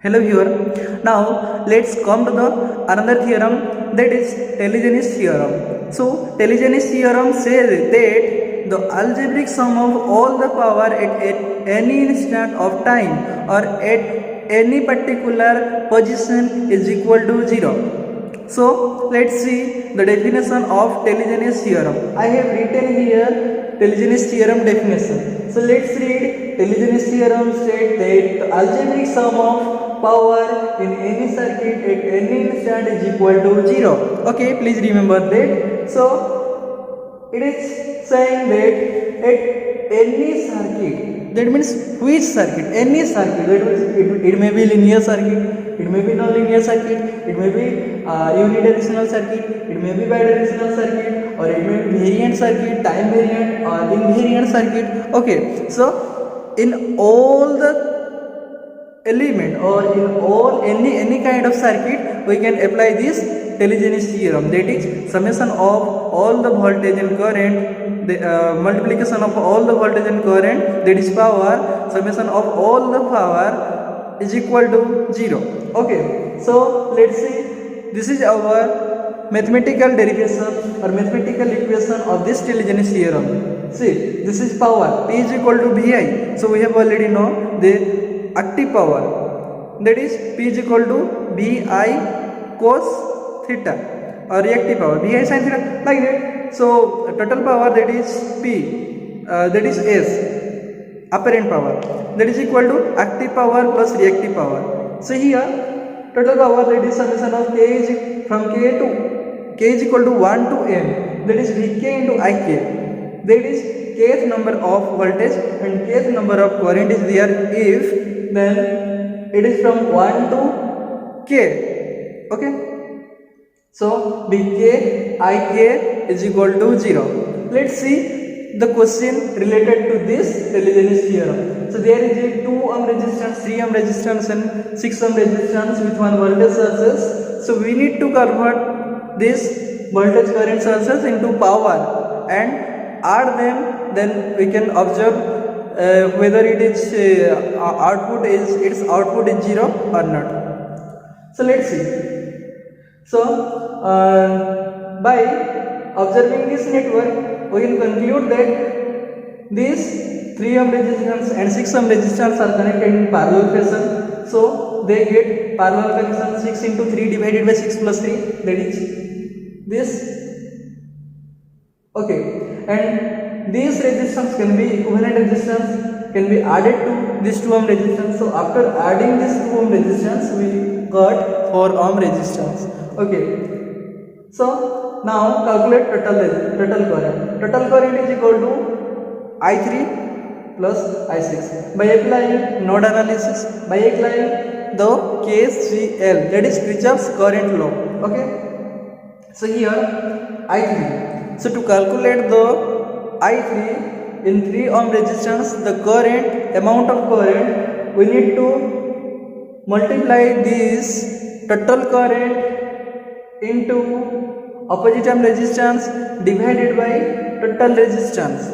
Hello viewer. Now let's come to the another theorem, that is Telegenes theorem. So Telegenes theorem says that the algebraic sum of all the power at any instant of time or at any particular position is equal to 0. So let's see the definition of Telegenes theorem. I have written here Telegenes theorem definition. So let's read. Telegenes theorem states that the algebraic sum of power in any circuit at any instant is equal to 0. Okay, please remember that. So it is saying that at any circuit, that means which circuit? Any circuit. That means it may be linear circuit, it may be non-linear circuit, it may be unidirectional circuit, it may be bidirectional circuit, or it may be variant circuit, time variant, or invariant circuit. Okay, so in all the element or in all any kind of circuit, we can apply this Telegenes theorem, that is summation of all the voltage and current, the multiplication of all the voltage and current, that is power, summation of all the power is equal to 0. Okay, so let's see, this is our mathematical derivation or mathematical equation of this Telegenes theorem. See, this is power, P is equal to VI. So we have already known the active power, that is P is equal to VI cos theta, or reactive power VI sin theta, like that. So total power, that is P, that is S, apparent power, that is equal to active power plus reactive power. So here total power, that is summation of K is from K is equal to 1 to N, that is Vk into Ik. That is kth number of voltage and kth number of current is there, if then it is from 1 to k. Okay, so Vk Ik is equal to 0. Let's see the question related to this Telegenes theorem. So there is a 2 ohm resistance, 3 ohm resistance and 6 ohm resistance with one voltage sources. So we need to convert this voltage current sources into power and add them, then we can observe whether it is its output is 0 or not. So let's see. So by observing this network, we can conclude that these 3 ohm resistance and 6 ohm resistance are connected in parallel fashion. So they get parallel connection, 6 into 3 divided by 6 plus 3, that is this. Okay, and these resistance can be equivalent resistance, can be added to this 2 ohm resistance. So after adding this 2 ohm resistance, we got 4 ohm resistance. Okay, so now calculate total current. Total current is equal to I3 plus I6 by applying node analysis, by applying the KCL, that is Kirchhoff's current law. Okay, so here I3. So to calculate the I3 in 3 ohm resistance, the current, amount of current, we need to multiply this total current into opposite arm resistance divided by total resistance.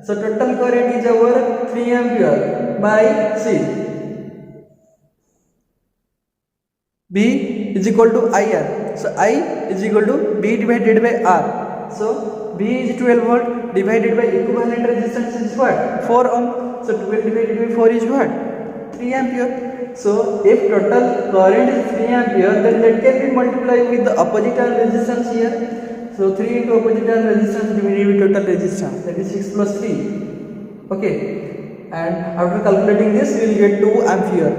So total current is our 3 ampere by C. B is equal to IR. So I is equal to B divided by R. So B is 12 volt divided by equivalent resistance is what? 4 ohm. So 12 divided by 4 is what? 3 ampere. So if total current is 3 ampere, then that can be multiplied with the opposite arm resistance here. So 3 into opposite arm resistance divided by total resistance, that is 6 plus 3. Okay, and after calculating this, we will get 2 ampere.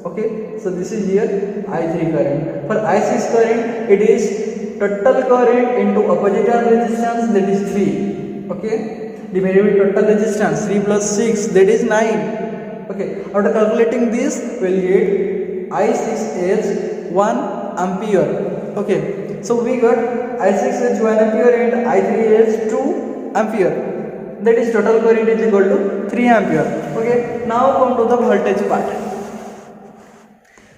Okay, so this is here I3 current. For I6 current, it is total current into opposite arm resistance, that is 3. Okay, divided by total resistance, 3 plus 6, that is 9. Okay, after calculating this, we will get I6 as 1 ampere. Okay, so we got I6 as 1 ampere and I3 as 2 ampere. That is total current is equal to 3 ampere. Okay, now come to the voltage part.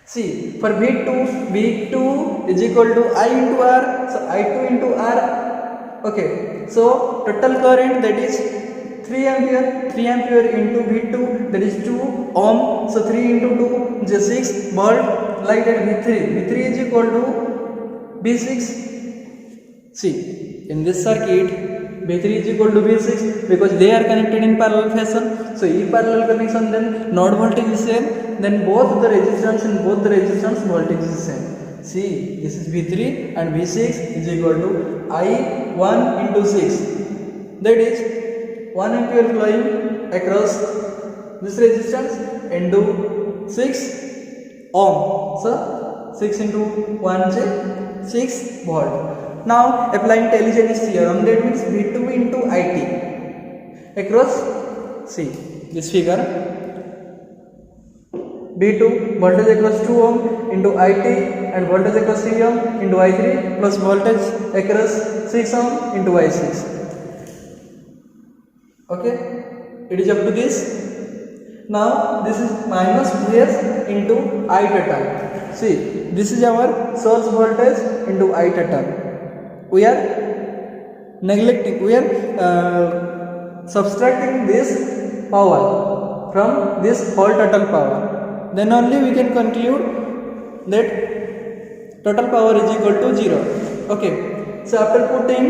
See, for V2 is equal to I into R, so I2 into R. Okay, so total current, that is 3 ampere into V2, that is 2 ohm. So 3 into 2 is 6 volt. Like that V3 is equal to V6. See, in this circuit V3 is equal to V6 because they are connected in parallel fashion. So if parallel connection, then node voltage is same, then both the resistance and both the resistance voltage is same. See, this is V3 and V6 is equal to I1 into 6, that is 1 ampere flowing across this resistance into 6 ohm. So 6 into 1 is 6 volt. Now applying Telegenis theorem, that means V2 into IT across, see this figure, V2 voltage across 2 ohm into IT and voltage across 3 ohm into I3 plus voltage across 6 ohm into I6. Okay, it is up to this. Now this is minus Vs into I total. See, this is our source voltage into I total. We are neglecting, we are subtracting this power from this whole total power. Then only we can conclude that total power is equal to 0. Okay, so after putting,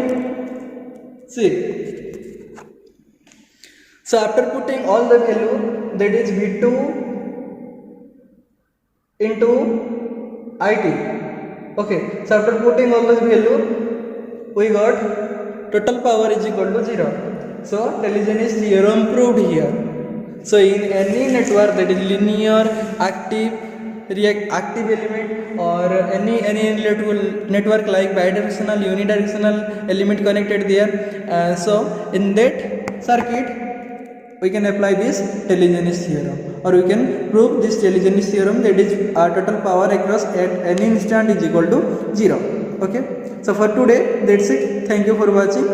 see, so after putting all the value, that is V2 into IT. Okay, so after putting all this value, we got total power is equal to 0. So Telegenis theorem proved here. So in any network, that is linear, active, active element, or any network like bidirectional, unidirectional element connected there, so in that circuit we can apply this Telegenis theorem, or we can prove this Telegenis theorem, that is total power across at any instant is equal to 0. Okay, so for today that's it. Thank you for watching.